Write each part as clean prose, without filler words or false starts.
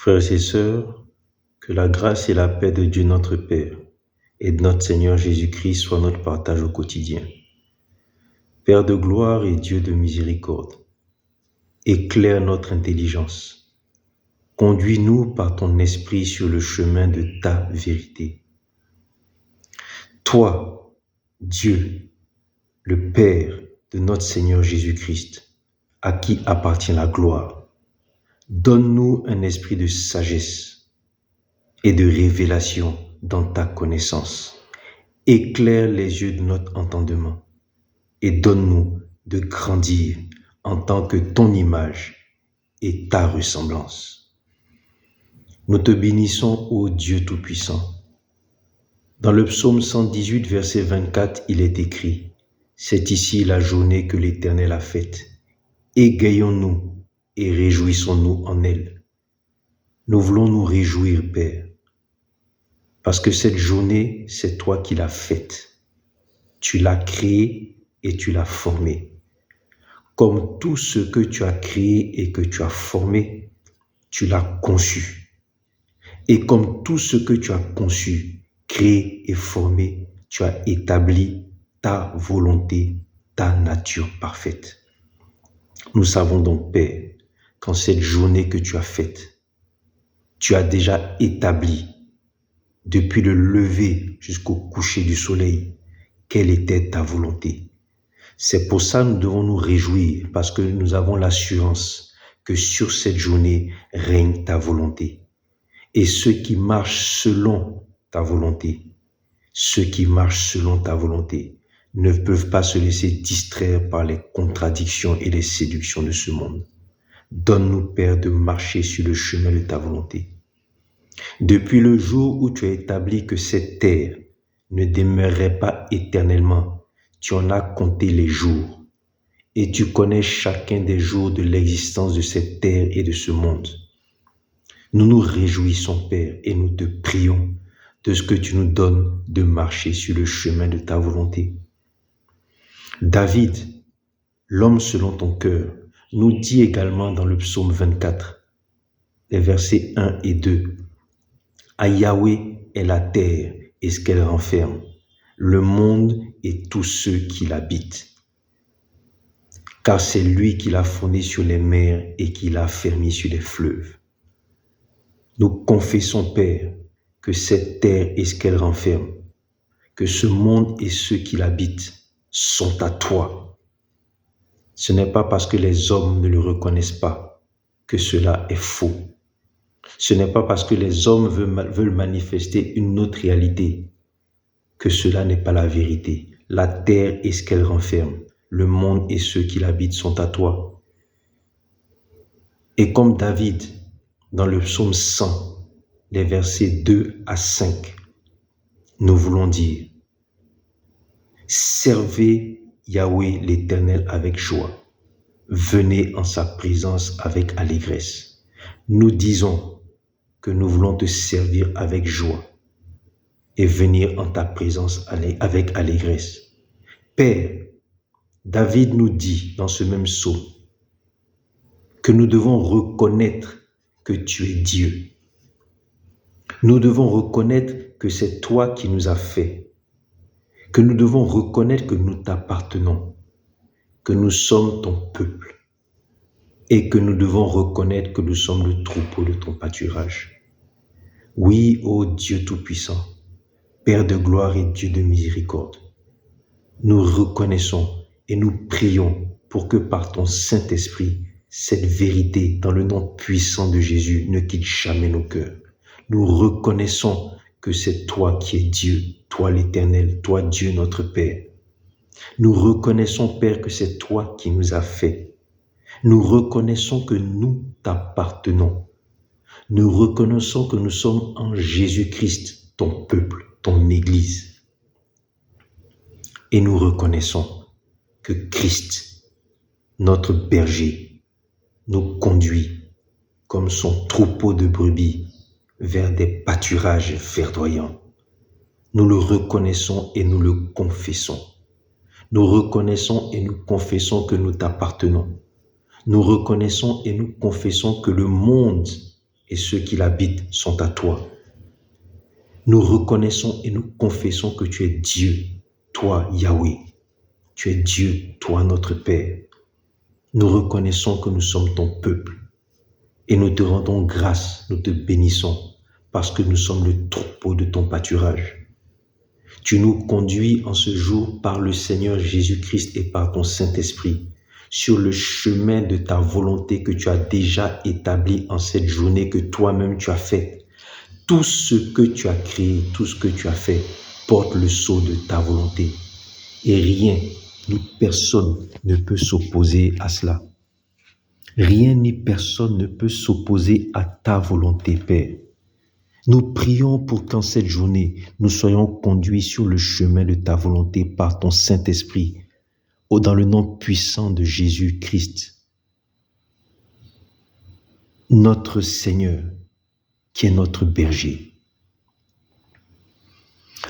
Frères et sœurs, que la grâce et la paix de Dieu notre Père et de notre Seigneur Jésus-Christ soient notre partage au quotidien. Père de gloire et Dieu de miséricorde, éclaire notre intelligence. Conduis-nous par ton esprit sur le chemin de ta vérité. Toi, Dieu, le Père de notre Seigneur Jésus-Christ, à qui appartient la gloire, donne-nous un esprit de sagesse et de révélation dans ta connaissance. Éclaire les yeux de notre entendement et donne-nous de grandir en tant que ton image et ta ressemblance. Nous te bénissons, ô Dieu Tout-Puissant. Dans le psaume 118, verset 24, il est écrit « C'est ici la journée que l'Éternel a faite. Égayons-nous et réjouissons-nous en elle. » Nous voulons nous réjouir, Père, parce que cette journée, c'est toi qui l'as faite. Tu l'as créée et tu l'as formée. Comme tout ce que tu as créé et que tu as formé, tu l'as conçu. Et comme tout ce que tu as conçu, créé et formé, tu as établi ta volonté, ta nature parfaite. Nous savons donc, Père, qu'en cette journée que tu as faite, tu as déjà établi, depuis le lever jusqu'au coucher du soleil, quelle était ta volonté. C'est pour ça que nous devons nous réjouir, parce que nous avons l'assurance que sur cette journée règne ta volonté. Et ceux qui marchent selon ta volonté, ne peuvent pas se laisser distraire par les contradictions et les séductions de ce monde. Donne-nous, Père, de marcher sur le chemin de ta volonté. Depuis le jour où tu as établi que cette terre ne demeurerait pas éternellement, tu en as compté les jours et tu connais chacun des jours de l'existence de cette terre et de ce monde. Nous nous réjouissons, Père, et nous te prions de ce que tu nous donnes de marcher sur le chemin de ta volonté. David, l'homme selon ton cœur, nous dit également dans le psaume 24, les versets 1 et 2, « À Yahweh est la terre et ce qu'elle renferme, le monde et tous ceux qui l'habitent. Car c'est lui qui l'a fondé sur les mers et qui l'a fermé sur les fleuves. » Nous confessons, Père, que cette terre et ce qu'elle renferme, que ce monde et ceux qui l'habitent sont à toi. Ce n'est pas parce que les hommes ne le reconnaissent pas que cela est faux. Ce n'est pas parce que les hommes veulent manifester une autre réalité que cela n'est pas la vérité. La terre et ce qu'elle renferme, le monde et ceux qui l'habitent sont à toi. Et comme David, dans le psaume 100, les versets 2 à 5, nous voulons dire « Servez Yahweh l'Éternel avec joie, venez en sa présence avec allégresse. » Nous disons que nous voulons te servir avec joie et venir en ta présence avec allégresse. Père, David nous dit dans ce même psaume que nous devons reconnaître que tu es Dieu. Nous devons reconnaître que c'est toi qui nous as fait, que nous devons reconnaître que nous t'appartenons, que nous sommes ton peuple et que nous devons reconnaître que nous sommes le troupeau de ton pâturage. Oui, ô Dieu Tout-Puissant, Père de gloire et Dieu de miséricorde, nous reconnaissons et nous prions pour que par ton Saint-Esprit, cette vérité dans le nom puissant de Jésus ne quitte jamais nos cœurs. Nous reconnaissons que c'est toi qui es Dieu, toi l'Éternel, toi Dieu notre Père. Nous reconnaissons, Père, que c'est toi qui nous as fait. Nous reconnaissons que nous t'appartenons. Nous reconnaissons que nous sommes en Jésus-Christ, ton peuple, ton Église. Et nous reconnaissons que Christ, notre berger, nous conduit comme son troupeau de brebis vers des pâturages verdoyants. Nous le reconnaissons et nous le confessons. Nous reconnaissons et nous confessons que nous t'appartenons. Nous reconnaissons et nous confessons que le monde et ceux qui l'habitent sont à toi. Nous reconnaissons et nous confessons que tu es Dieu, toi Yahweh. Tu es Dieu, toi notre Père. Nous reconnaissons que nous sommes ton peuple et nous te rendons grâce, nous te bénissons parce que nous sommes le troupeau de ton pâturage. Tu nous conduis en ce jour par le Seigneur Jésus-Christ et par ton Saint-Esprit sur le chemin de ta volonté que tu as déjà établi en cette journée que toi-même tu as faite. Tout ce que tu as créé, tout ce que tu as fait porte le sceau de ta volonté. Et rien ni personne ne peut s'opposer à cela. Rien ni personne ne peut s'opposer à ta volonté, Père. Nous prions pour qu'en cette journée, nous soyons conduits sur le chemin de ta volonté par ton Saint-Esprit, dans le nom puissant de Jésus-Christ, notre Seigneur, qui est notre berger.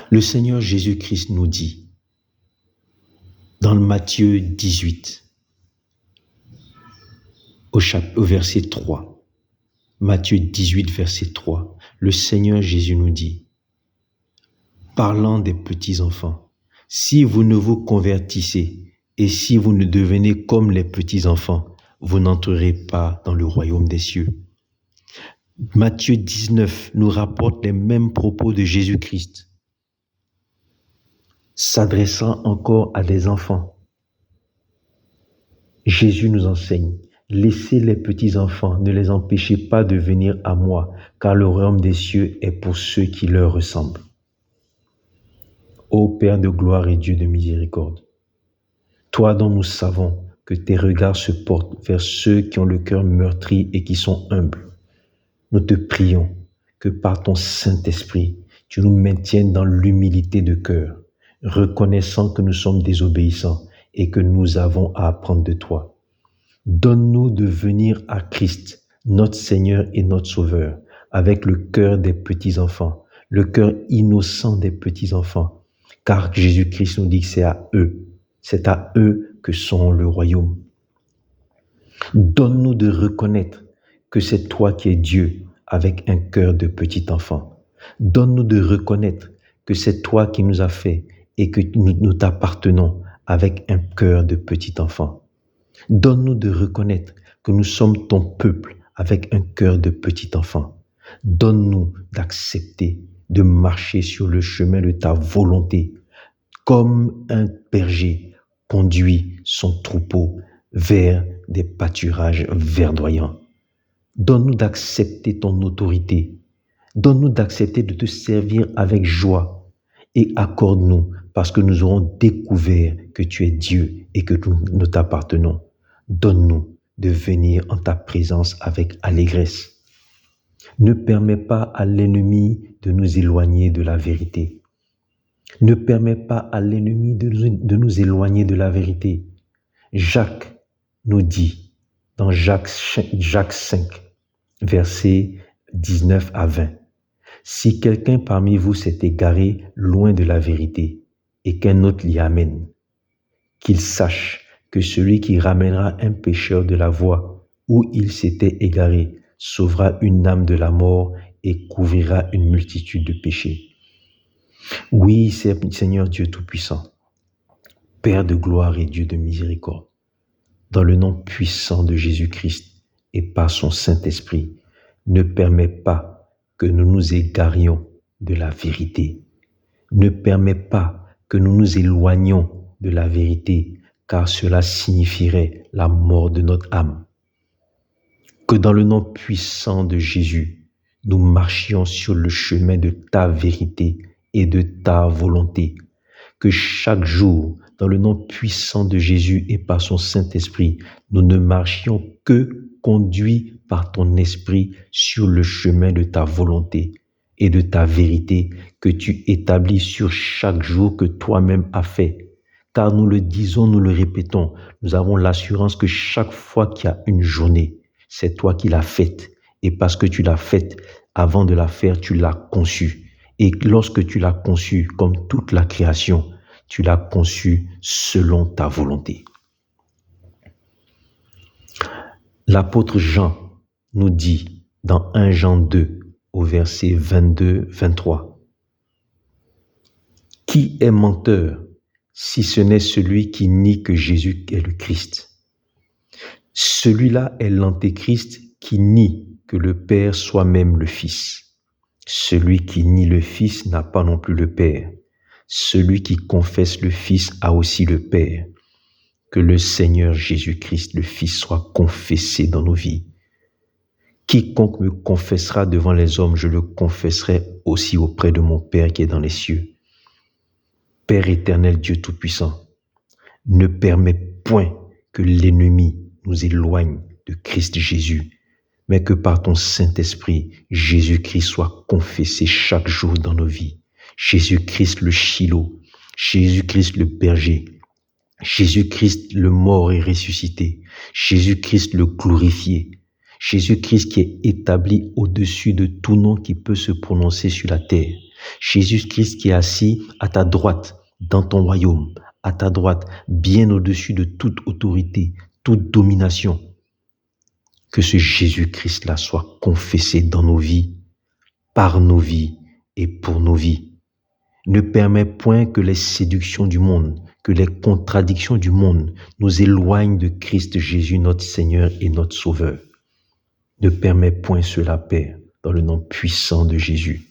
Le Seigneur Jésus-Christ nous dit, dans le Matthieu 18, au verset 3, Matthieu 18, verset 3, le Seigneur Jésus nous dit, parlant des petits-enfants, si vous ne vous convertissez et si vous ne devenez comme les petits-enfants, vous n'entrerez pas dans le royaume des cieux. Matthieu 19 nous rapporte les mêmes propos de Jésus-Christ, s'adressant encore à des enfants. Jésus nous enseigne, laissez les petits-enfants, ne les empêchez pas de venir à moi, car le royaume des cieux est pour ceux qui leur ressemblent. Ô Père de gloire et Dieu de miséricorde, toi dont nous savons que tes regards se portent vers ceux qui ont le cœur meurtri et qui sont humbles, nous te prions que par ton Saint-Esprit, tu nous maintiennes dans l'humilité de cœur, reconnaissant que nous sommes désobéissants et que nous avons à apprendre de toi. Donne-nous de venir à Christ, notre Seigneur et notre Sauveur, avec le cœur des petits-enfants, le cœur innocent des petits-enfants, car Jésus-Christ nous dit que c'est à eux que sont le royaume. Donne-nous de reconnaître que c'est toi qui es Dieu avec un cœur de petit enfant. Donne-nous de reconnaître que c'est toi qui nous as fait et que nous t'appartenons avec un cœur de petit enfant. Donne-nous de reconnaître que nous sommes ton peuple avec un cœur de petit enfant. Donne-nous d'accepter de marcher sur le chemin de ta volonté, comme un berger conduit son troupeau vers des pâturages verdoyants. Donne-nous d'accepter ton autorité. Donne-nous d'accepter de te servir avec joie et accorde-nous, parce que nous aurons découvert que tu es Dieu et que nous t'appartenons. Donne-nous de venir en ta présence avec allégresse. Ne permets pas à l'ennemi de nous éloigner de la vérité. Ne permets pas à l'ennemi de nous éloigner de la vérité. Jacques nous dit, dans Jacques 5, versets 19 à 20, « Si quelqu'un parmi vous s'est égaré loin de la vérité et qu'un autre l'y amène, qu'il sache que celui qui ramènera un pécheur de la voie où il s'était égaré sauvera une âme de la mort et couvrira une multitude de péchés. » Oui, Seigneur Dieu Tout-Puissant, Père de gloire et Dieu de miséricorde, dans le nom puissant de Jésus-Christ et par son Saint-Esprit, ne permets pas que nous nous égarions de la vérité. Ne permets pas que nous nous éloignions de la vérité, car cela signifierait la mort de notre âme. Que dans le nom puissant de Jésus, nous marchions sur le chemin de ta vérité et de ta volonté. Que chaque jour, dans le nom puissant de Jésus et par son Saint-Esprit, nous ne marchions que conduits par ton Esprit sur le chemin de ta volonté et de ta vérité que tu établis sur chaque jour que toi-même as fait. Car nous le disons, nous le répétons, nous avons l'assurance que chaque fois qu'il y a une journée, c'est toi qui l'as faite. Et parce que tu l'as faite, avant de la faire, tu l'as conçue. Et lorsque tu l'as conçue, comme toute la création, tu l'as conçue selon ta volonté. L'apôtre Jean nous dit dans 1 Jean 2, au verset 22-23. Qui est menteur si ce n'est celui qui nie que Jésus est le Christ? Celui-là est l'antéchrist qui nie que le Père soit même le Fils. Celui qui nie le Fils n'a pas non plus le Père. Celui qui confesse le Fils a aussi le Père. Que le Seigneur Jésus-Christ, le Fils, soit confessé dans nos vies. Quiconque me confessera devant les hommes, je le confesserai aussi auprès de mon Père qui est dans les cieux. Père éternel, Dieu Tout-Puissant, ne permets point que l'ennemi nous éloigne de Christ Jésus, mais que par ton Saint-Esprit, Jésus-Christ soit confessé chaque jour dans nos vies. Jésus-Christ le Shiloh, Jésus-Christ le berger, Jésus-Christ le mort et ressuscité, Jésus-Christ le glorifié, Jésus-Christ qui est établi au-dessus de tout nom qui peut se prononcer sur la terre, Jésus-Christ qui est assis à ta droite dans ton royaume, à ta droite, bien au-dessus de toute autorité, toute domination. Que ce Jésus-Christ-là soit confessé dans nos vies, par nos vies et pour nos vies. Ne permets point que les séductions du monde, que les contradictions du monde nous éloignent de Christ Jésus, notre Seigneur et notre Sauveur. Ne permets point cela, Père, dans le nom puissant de Jésus.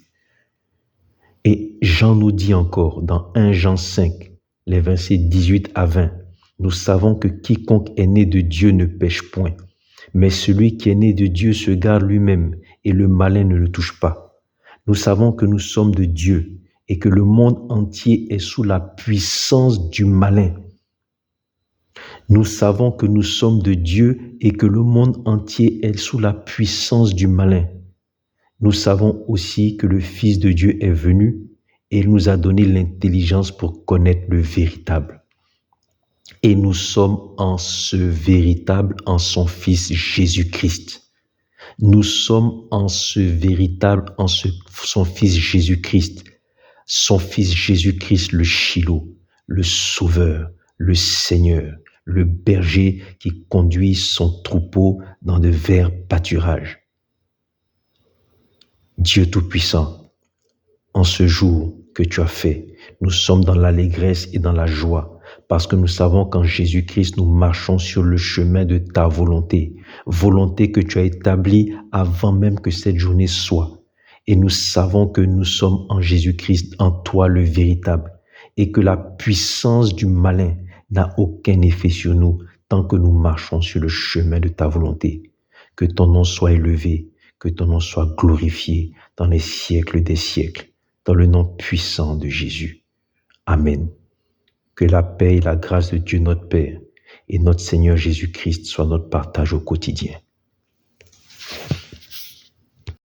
Et Jean nous dit encore dans 1 Jean 5, les versets 18 à 20, nous savons que quiconque est né de Dieu ne pêche point, mais celui qui est né de Dieu se garde lui-même et le malin ne le touche pas. Nous savons que nous sommes de Dieu et que le monde entier est sous la puissance du malin. Nous savons que nous sommes de Dieu et que le monde entier est sous la puissance du malin. Nous savons aussi que le Fils de Dieu est venu et il nous a donné l'intelligence pour connaître le véritable. Et nous sommes en ce véritable, en son Fils Jésus-Christ. Nous sommes en ce véritable, en son Fils Jésus-Christ. Son Fils Jésus-Christ, le Shiloh, le Sauveur, le Seigneur, le berger qui conduit son troupeau dans de verts pâturages. Dieu Tout-Puissant, en ce jour que tu as fait, nous sommes dans l'allégresse et dans la joie, parce que nous savons qu'en Jésus-Christ, nous marchons sur le chemin de ta volonté, volonté que tu as établie avant même que cette journée soit. Et nous savons que nous sommes en Jésus-Christ, en toi le véritable, et que la puissance du malin n'a aucun effet sur nous tant que nous marchons sur le chemin de ta volonté. Que ton nom soit élevé, que ton nom soit glorifié dans les siècles des siècles, dans le nom puissant de Jésus. Amen. Que la paix et la grâce de Dieu notre Père et notre Seigneur Jésus-Christ soient notre partage au quotidien.